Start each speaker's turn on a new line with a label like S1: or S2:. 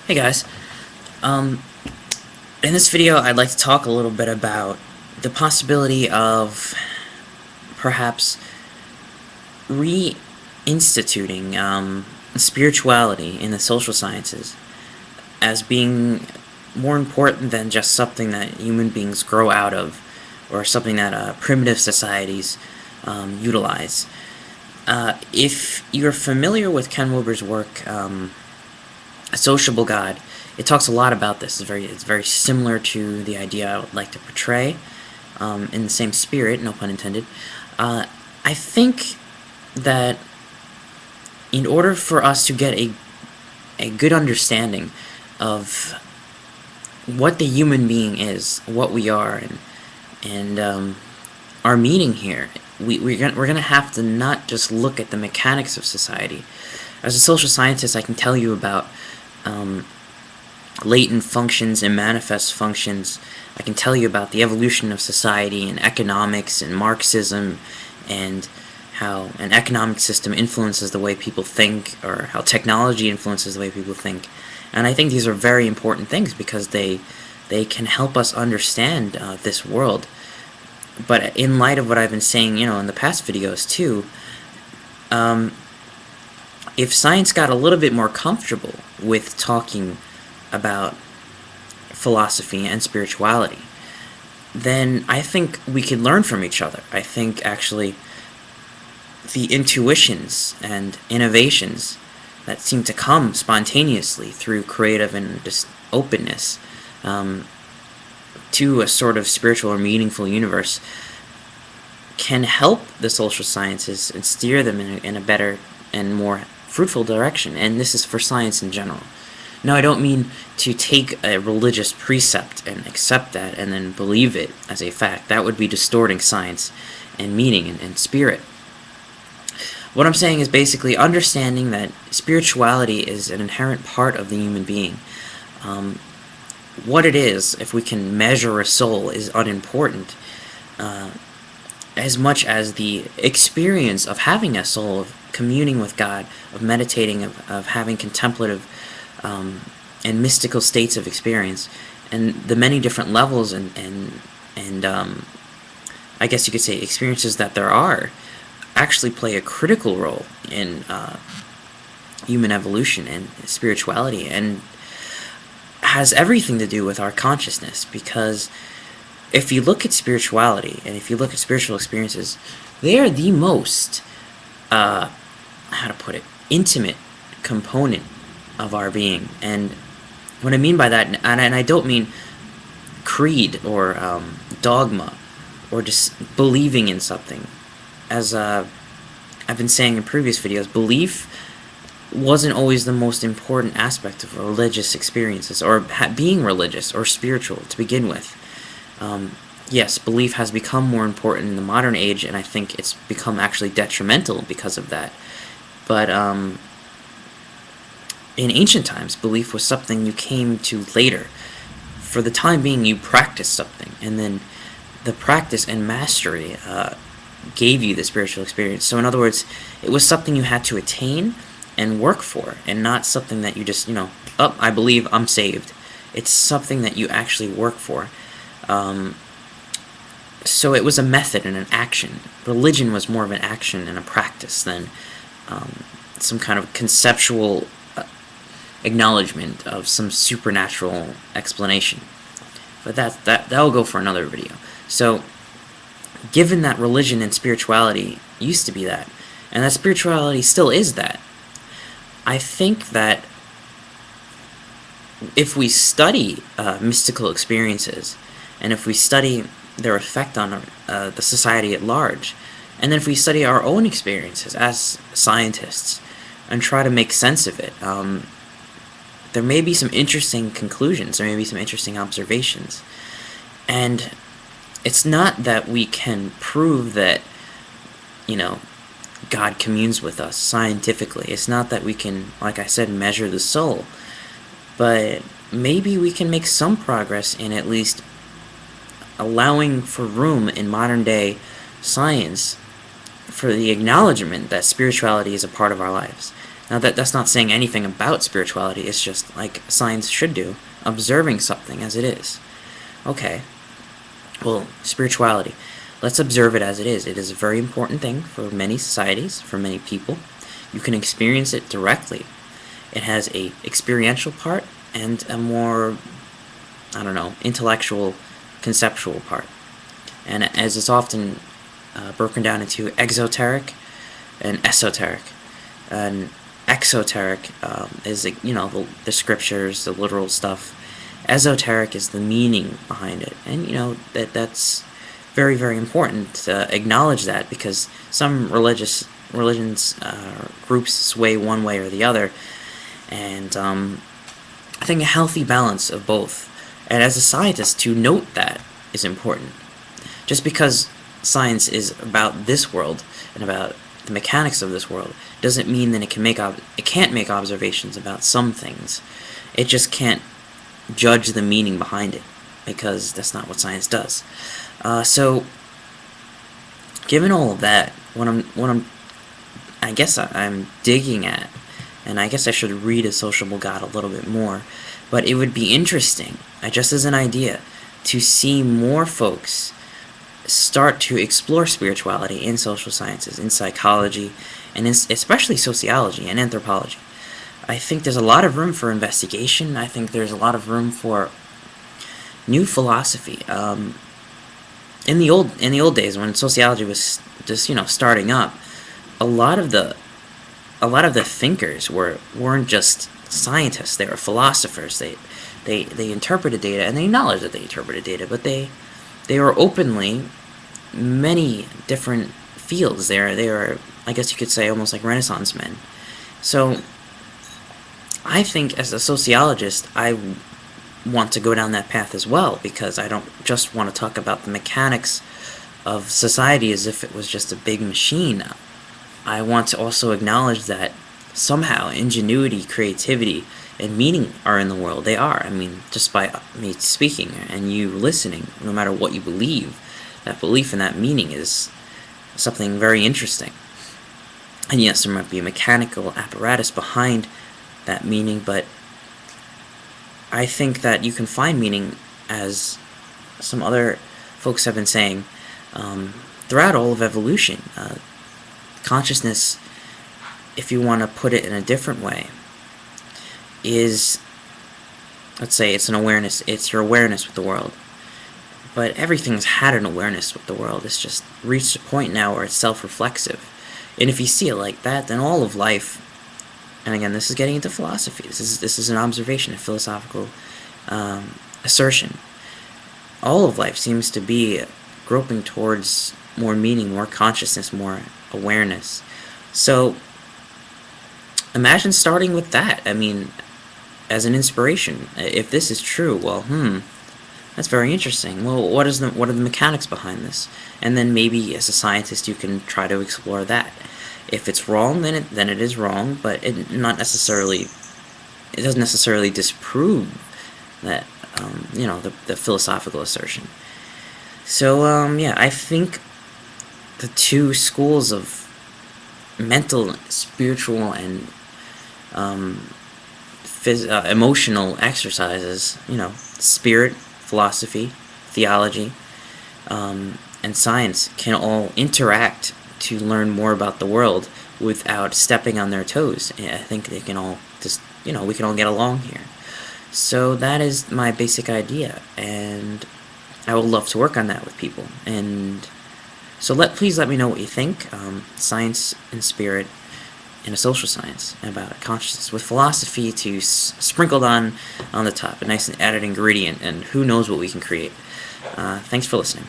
S1: Hey guys, um, in this video I'd like to talk a little bit about the possibility of perhaps reinstituting spirituality in the social sciences as being more important than just something that human beings grow out of or something that primitive societies utilize. If you're familiar with Ken Wilber's work, A Sociable God, it talks a lot about this. It's very similar to the idea I would like to portray, in the same spirit, no pun intended. I think that in order for us to get a good understanding of what the human being is, what we are, and our meaning here, we're gonna have to not just look at the mechanics of society. As a social scientist, I can tell you about latent functions and manifest functions. I can tell you about the evolution of society and economics and Marxism, and how an economic system influences the way people think, or how technology influences the way people think. And I think these are very important things because they can help us understand this world. But in light of what I've been saying, in the past videos too, if science got a little bit more comfortable with talking about philosophy and spirituality, then I think we could learn from each other. I think actually the intuitions and innovations that seem to come spontaneously through creative and just openness to a sort of spiritual or meaningful universe can help the social sciences and steer them in a better and more fruitful direction. And this is for science in general. Now, I don't mean to take a religious precept and accept that and then believe it as a fact. That would be distorting science and meaning and spirit. What I'm saying is basically understanding that spirituality is an inherent part of the human being. What it is, if we can measure a soul, is unimportant, as much as the experience of having a soul, of communing with God, of meditating, of having contemplative and mystical states of experience, and the many different levels and I guess you could say experiences that there are, actually play a critical role in human evolution and spirituality, and has everything to do with our consciousness. Because if you look at spirituality and if you look at spiritual experiences, they are the most how to put it, intimate component of our being. And what I mean by that, and I don't mean creed or dogma or just believing in something. As I've been saying in previous videos, belief wasn't always the most important aspect of religious experiences, or being religious or spiritual to begin with. Yes, belief has become more important in the modern age, and I think it's become actually detrimental because of that. But in ancient times, belief was something you came to later. For the time being, you practiced something, and then the practice and mastery gave you the spiritual experience. So in other words, it was something you had to attain and work for, and not something that you just, oh, I believe, I'm saved. It's something that you actually work for. So it was a method and an action. Religion was more of an action and a practice than some kind of conceptual acknowledgement of some supernatural explanation. But that'll go for another video. So, given that religion and spirituality used to be that, and that spirituality still is that, I think that if we study mystical experiences, and if we study their effect on the society at large, and then if we study our own experiences as scientists and try to make sense of it, there may be some interesting conclusions, there may be some interesting observations. And it's not that we can prove that, God communes with us scientifically. It's not that we can, like I said, measure the soul. But maybe we can make some progress in at least allowing for room in modern day science for the acknowledgement that spirituality is a part of our lives. Now that's not saying anything about spirituality, it's just like science should do, observing something as it is. Okay, well, spirituality, let's observe it as it is. It is a very important thing for many societies, for many people. You can experience it directly. It has a experiential part and a more, I don't know, intellectual, conceptual part. And as it's often broken down into exoteric and esoteric. And exoteric is, the scriptures, the literal stuff. Esoteric is the meaning behind it. And, that's very, very important to acknowledge that, because some religions, groups sway one way or the other. And I think a healthy balance of both. And as a scientist, to note that is important. Just because science is about this world and about the mechanics of this world doesn't mean that it can't make observations about some things. It just can't judge the meaning behind it, because that's not what science does. So, given all of that, I guess I'm digging at, and I guess I should read A Sociable God a little bit more, but it would be interesting, just as an idea, to see more folks start to explore spirituality in social sciences, in psychology, and especially sociology and anthropology. I think there's a lot of room for investigation. I think there's a lot of room for new philosophy. In the old days, when sociology was just starting up, a lot of the thinkers weren't just scientists. They were philosophers. They interpreted data, and they acknowledged that they interpreted data, but they were openly many different fields. They were, I guess you could say, almost like Renaissance men. So I think as a sociologist, I want to go down that path as well, because I don't just want to talk about the mechanics of society as if it was just a big machine. I want to also acknowledge that somehow ingenuity, creativity, and meaning are in the world. They are. I mean, just by me speaking and you listening, no matter what you believe, that belief in that meaning is something very interesting. And yes, there might be a mechanical apparatus behind that meaning, but I think that you can find meaning, as some other folks have been saying, throughout all of evolution. Consciousness, if you want to put it in a different way, is, let's say, it's an awareness. It's your awareness with the world. But everything's had an awareness with the world. It's just reached a point now where it's self-reflexive. And if you see it like that, then all of life, and again, this is getting into philosophy. This is an observation, a philosophical assertion. All of life seems to be groping towards more meaning, more consciousness, more awareness. So imagine starting with that. I mean, as an inspiration. If this is true, well, that's very interesting. Well, what are the mechanics behind this? And then maybe as a scientist you can try to explore that. If it's wrong, then it is wrong, but it doesn't necessarily disprove that the philosophical assertion. So yeah, I think the two schools of mental, spiritual, and emotional exercises, spirit, philosophy, theology, and science, can all interact to learn more about the world without stepping on their toes. I think they can all just, we can all get along here. So that is my basic idea, and I would love to work on that with people. And so please let me know what you think. Science and spirit in a social science, about consciousness, with philosophy to sprinkled on the top, a nice added ingredient, and who knows what we can create. Thanks for listening.